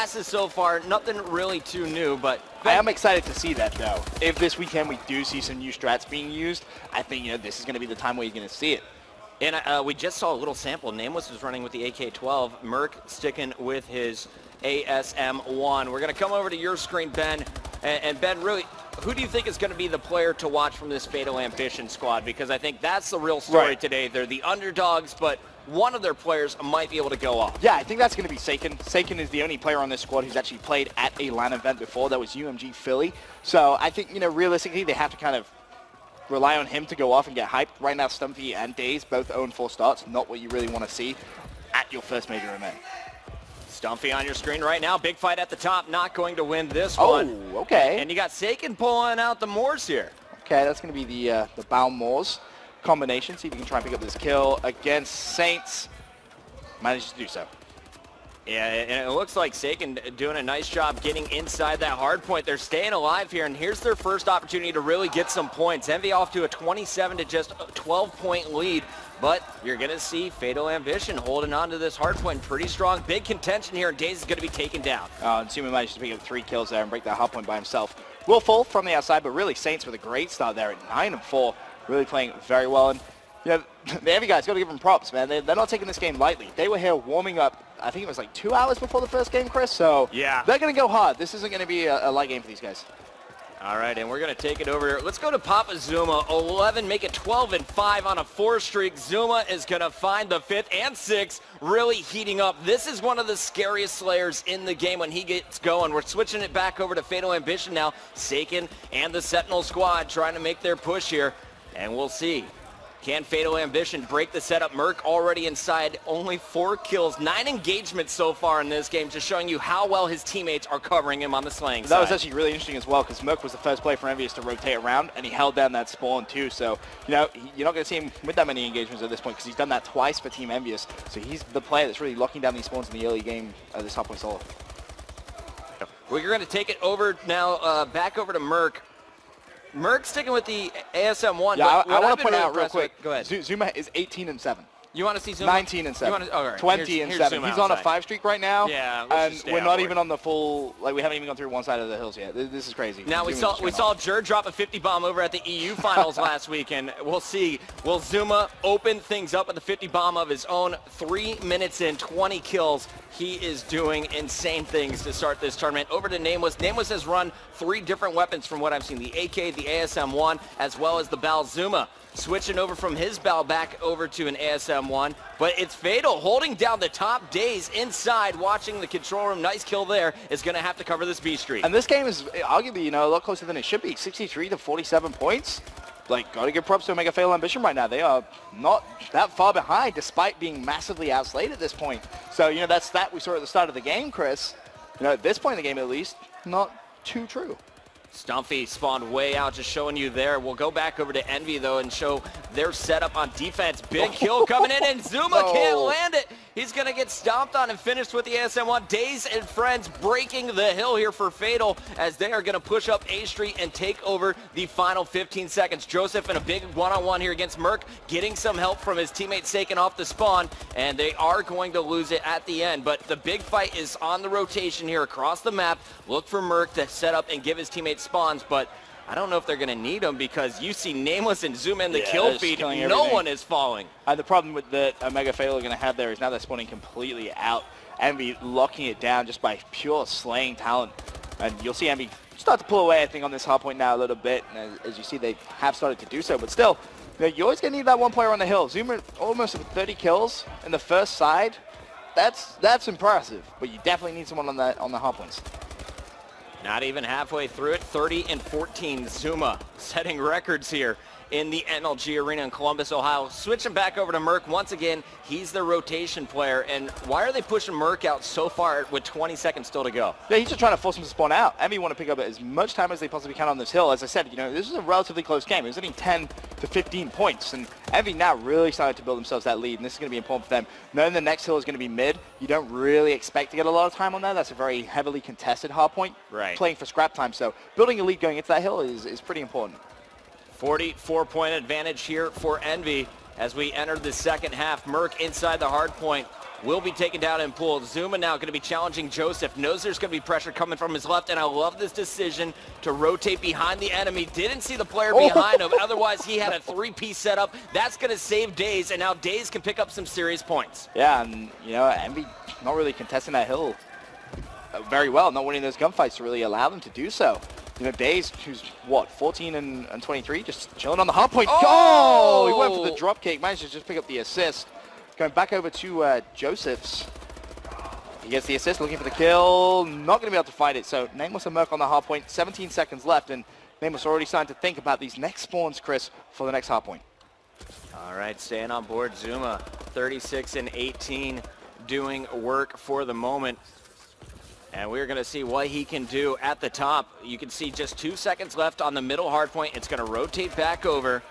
classes so far, nothing really too new, but I am excited to see that, though. If this weekend we do see some new strats being used, I think this is going to be the time where you're going to see it. And we just saw a little sample. Nameless was running with the AK-12. Merc sticking with his ASM-1. We're going to come over to your screen, Ben. And Ben, really, who do you think is going to be the player to watch from this Fatal Ambition squad? Because I think that's the real story today. They're the underdogs, but one of their players might be able to go off. Yeah, I think that's going to be Seiken. Seiken is the only player on this squad who's actually played at a LAN event before. That was UMG Philly. So I think, realistically, they have to kind of rely on him to go off and get hyped. Right now, Stumpy and Daze both own 4 starts. Not what you really want to see at your first major event. Stumpy on your screen right now. Big fight at the top. Not going to win this one. Oh, okay. And you got Seiken pulling out the Moors here. Okay, that's going to be the Bao Moors combination. See if you can try and pick up this kill against Saints. Manages to do so. Yeah, and it looks like Seiken doing a nice job getting inside that hard point. They're staying alive here, and here's their first opportunity to really get some points. Envy off to a 27 to just 12-point lead, but you're going to see Fatal Ambition holding on to this hard point pretty strong. Big contention here, and Daze is going to be taken down. And Suma managed to pick up 3 kills there and break that hard point by himself. Will fall from the outside, but really Saints with a great start there at 9-4, really playing very well. And the Envy guys, got to give them props, man. They're not taking this game lightly. They were here warming up, I think it was like 2 hours before the first game, Chris. So yeah, they're going to go hard. This isn't going to be a light game for these guys. All right, and we're going to take it over here. Let's go to Papa Zuma. 11, make it 12-5 on a 4 streak. Zuma is going to find the 5th and 6th, really heating up. This is one of the scariest Slayers in the game when he gets going. We're switching it back over to Fatal Ambition now. Seiken and the Sentinel squad trying to make their push here, and we'll see. Can Fatal Ambition break the setup? Merc already inside, only 4 kills, 9 engagements so far in this game, just showing you how well his teammates are covering him on the slaying side. That was actually really interesting as well, because Merc was the first player for Envious to rotate around, and he held down that spawn too. So, you're not going to see him with that many engagements at this point, because he's done that twice for Team Envious. So he's the player that's really locking down these spawns in the early game of this halfway solo. We're going to take it over now, back over to Merc. Merc sticking with the ASM-1. Yeah, I want to point out real quick. Go ahead. Zuma is 18-7. You want to see Zuma? 19-7. Oh, right. 20-7. He's on a 5 streak right now. Yeah, and we're not even on the full. Like, we haven't even gone through one side of the hills yet. This is crazy. Now we saw Jer drop a 50 bomb over at the EU finals last weekend. We'll see. Will Zuma open things up with a 50 bomb of his own? 3 minutes in, 20 kills. He is doing insane things to start this tournament. Over to Nameless. Nameless has run 3 different weapons from what I've seen. The AK, the ASM-1, as well as the Bal Zuma. Switching over from his Bal back over to an ASM-1. But it's Fatal holding down the top. Daze inside, watching the control room. Nice kill there. Is going to have to cover this B streak. And this game is arguably, a lot closer than it should be. 63 to 47 points. Like, got to give props to Omega Fatal Ambition right now. They are not that far behind, despite being massively outslayed at this point. So, that stat we saw at the start of the game, Chris, at this point in the game at least, not too true. Stumpy spawned way out, just showing you there. We'll go back over to Envy, though, and show their setup on defense. Big kill coming in, and Zuma can't land it. He's going to get stomped on and finished with the ASM-1. Daze and friends breaking the hill here for Fatal, as they are going to push up A Street and take over the final 15 seconds. Joseph in a big one-on-one here against Merc, getting some help from his teammate Seiken off the spawn, and they are going to lose it at the end. But the big fight is on the rotation here across the map. Look for Merc to set up and give his teammates spawns, but I don't know if they're going to need them, because you see Nameless and Zuma in the kill feed. No one is falling. And the problem with the Omega Fatal are going to have there is now they're spawning completely out. Envy locking it down just by pure slaying talent. And you'll see Envy start to pull away, I think, on this hard point now a little bit. And as you see, they have started to do so. But still, you're always going to need that one player on the hill. Zuma almost 30 kills in the first side. That's impressive. But you definitely need someone on the hard points. Not even halfway through it, 30-14. Zuma setting records here in the NLG Arena in Columbus, Ohio. Switching back over to Merc once again. He's the rotation player. And why are they pushing Merc out so far with 20 seconds still to go? Yeah, he's just trying to force him to spawn out. Envy want to pick up as much time as they possibly can on this hill. As I said, this is a relatively close game. It was only 10 to 15 points. And Envy now really started to build themselves that lead. And this is going to be important for them. Knowing the next hill is going to be mid, you don't really expect to get a lot of time on there. That's a very heavily contested hard point. Right. Playing for scrap time. So building a lead going into that hill is pretty important. 44-point advantage here for Envy as we enter the second half. Merc inside the hard point. will be taken down in pool. Zuma now going to be challenging Joseph. Knows there's going to be pressure coming from his left, and I love this decision to rotate behind the enemy. Didn't see the player behind him. Otherwise, he had a three-piece setup. That's going to save Daze, and now Daze can pick up some serious points. Yeah, and, you know, Envy not really contesting that hill very well, not winning those gunfights to really allow them to do so. You know, Daze, who's, what, 14 and 23, just chilling on the hard point. Oh! He went for the drop kick, managed to just pick up the assist. Going back over to Joseph's. He gets the assist, looking for the kill. Not going to be able to find it, so Nameless and Merc on the hard point. 17 seconds left, and Nameless already starting to think about these next spawns, Chris, for the next hard point. All right, staying on board, Zuma, 36 and 18, doing work for the moment. And we're going to see what he can do at the top. You can see just 2 seconds left on the middle hard point. It's going to rotate back over.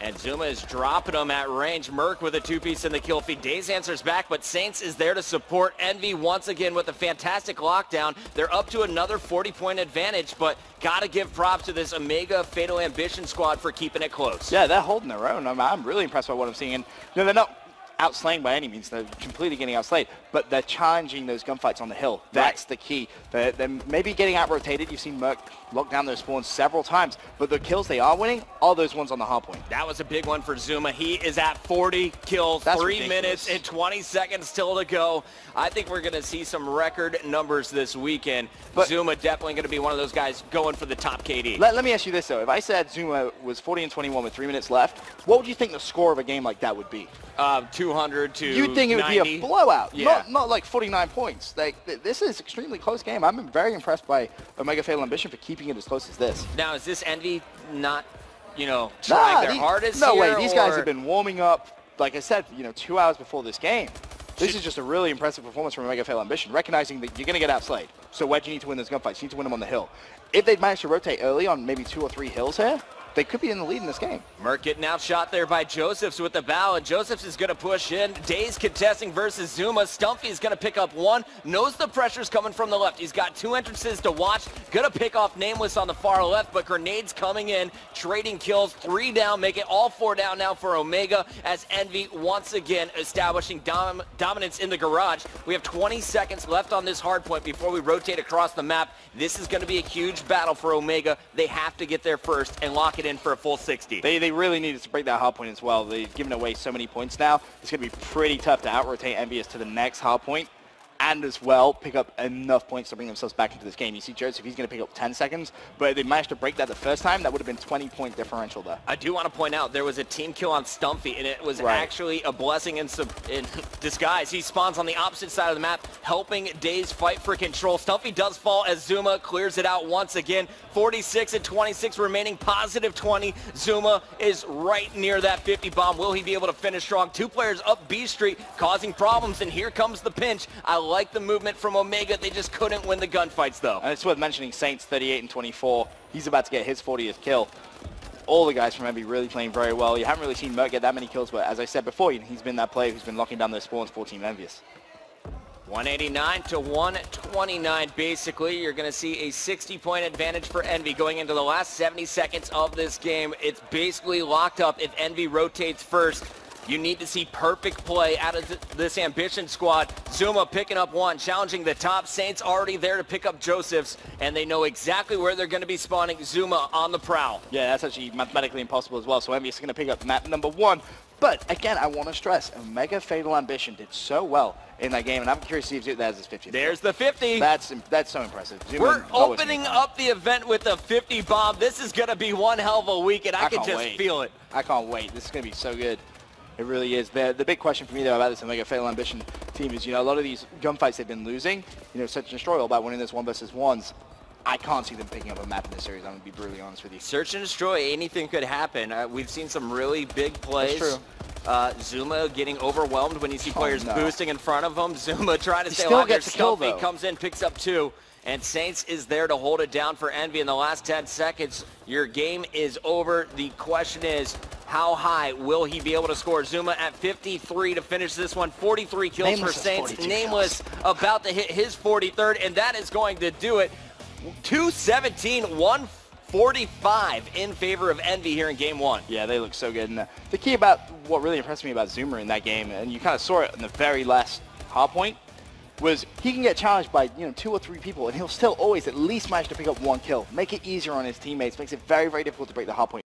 And Zuma is dropping him at range. Merc with a two-piece in the kill feed. Daze answers back, but Saints is there to support Envy once again with a fantastic lockdown. They're up to another 40-point advantage, but got to give props to this Omega Fatal Ambition squad for keeping it close. Yeah, they're holding their own. I'm really impressed by what I'm seeing. And, you know, they're not outslaying by any means. They're completely getting outslayed, but they're challenging those gunfights on the hill. That's the key. They're maybe getting out-rotated. You've seen Merc lock down those spawns several times, but the kills they are winning are those ones on the hard point. That was a big one for Zuma. He is at 40 kills, That's 3 ridiculous. minutes and 20 seconds still to go. I think we're going to see some record numbers this weekend. But Zuma definitely going to be one of those guys going for the top KD. Let me ask you this, though. If I said Zuma was 40 and 21 with 3 minutes left, what would you think the score of a game like that would be? 200 to You'd think it would 90. be a blowout, Yeah. not like 49 points. Like, this is an extremely close game. I'm very impressed by Omega Fatal Ambition for keeping it as close as this. Now, is this Envy not, you know, trying their hardest No here, way. These guys or- have been warming up, like I said, you know, 2 hours before this game. This is just a really impressive performance from Omega Fatal Ambition, recognizing that you're going to get outslayed. So where do you need to win those gunfights? You need to win them on the hill. If they'd managed to rotate early on maybe 2 or 3 hills here, they could be in the lead in this game. Merc getting outshot there by Josephs with the bow, and Josephs is going to push in. Daze contesting versus Zuma. Stumpy is going to pick up one. Knows the pressure's coming from the left. He's got 2 entrances to watch. Going to pick off Nameless on the far left, but grenades coming in, trading kills. 3 down, make it all 4 down now for Omega as Envy once again establishing dominance in the garage. We have 20 seconds left on this hard point before we rotate across the map. This is going to be a huge battle for Omega. They have to get there first and lock it in for a full 60. They really needed to break that hard point as well. They've given away so many points now. It's going to be pretty tough to out-rotate Envious to the next hard point and as well pick up enough points to bring themselves back into this game. You see Joseph, he's going to pick up 10 seconds, but if they managed to break that the first time, that would have been 20-point differential there. I do want to point out there was a team kill on Stumpy, and it was actually a blessing in disguise. He spawns on the opposite side of the map, helping Daze fight for control. Stumpy does fall as Zuma clears it out once again. 46 and 26 remaining, positive 20. Zuma is right near that 50 bomb. Will he be able to finish strong? 2 players up B Street, causing problems, and here comes the pinch. I like the movement from Omega. They just couldn't win the gunfights, though. And it's worth mentioning Saints, 38 and 24. He's about to get his 40th kill. All the guys from Envy really playing very well. You haven't really seen Merc get that many kills, but as I said before, he's been that player who's been locking down those spawns for Team Envious. 189 to 129, basically. You're going to see a 60-point advantage for Envy going into the last 70 seconds of this game. It's basically locked up if Envy rotates first. You need to see perfect play out of this Ambition squad. Zuma picking up one, challenging the top. Saints already there to pick up Josephs, and they know exactly where they're going to be spawning. Zuma on the prowl. Yeah, that's actually mathematically impossible as well, so Envy is going to pick up map number 1. But, again, I want to stress, Omega Fatal Ambition did so well in that game, and I'm curious to see if there's his 50th. There's the 50. That's so impressive. We're opening up the event with a 50 bomb. This is going to be one hell of a week, and I can just feel it. I can't wait. This is going to be so good. It really is. The big question for me, though, about this Omega Fatal Ambition team is, you know, a lot of these gunfights they've been losing, you know, Search and Destroy, all about winning this 1 versus 1s. I can't see them picking up a map in this series. I'm going to be brutally honest with you. Search and Destroy, anything could happen. We've seen some really big plays. That's true. Zuma getting overwhelmed when you see players boosting in front of him. Zuma trying to stay still alive. gets a kill, Stumpy though. comes in, picks up 2. And Saints is there to hold it down for Envy in the last 10 seconds. Your game is over. The question is, how high will he be able to score? Zuma at 53 to finish this one. 43 kills Nameless for Saints. 42 Nameless about to hit his 43rd, and that is going to do it. 217, 140. 45 in favor of Envy here in game one. Yeah, they look so good. And the key about what really impressed me about Zoomer in that game, and you kind of saw it in the very last hardpoint, was he can get challenged by 2 or 3 people, and he'll still always at least manage to pick up 1 kill, make it easier on his teammates, makes it very, very difficult to break the hardpoint.